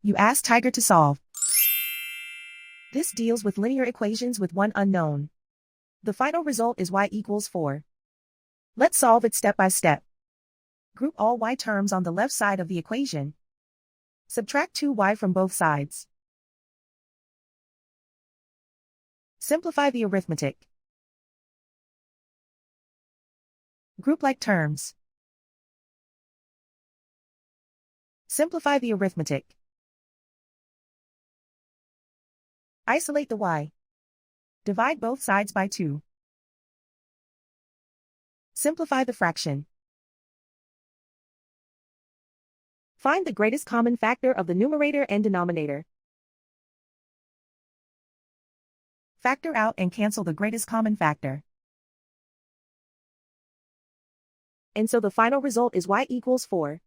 You ask Tiger to solve. This deals with linear equations with one unknown. The final result is y equals 4. Let's solve it step by step. Group all y terms on the left side of the equation. Subtract 2y from both sides. Simplify the arithmetic. Group like terms. Simplify the arithmetic. Isolate the y. Divide both sides by 2. Simplify the fraction. Find the greatest common factor of the numerator and denominator. Factor out and cancel the greatest common factor. And so the final result is y equals 4.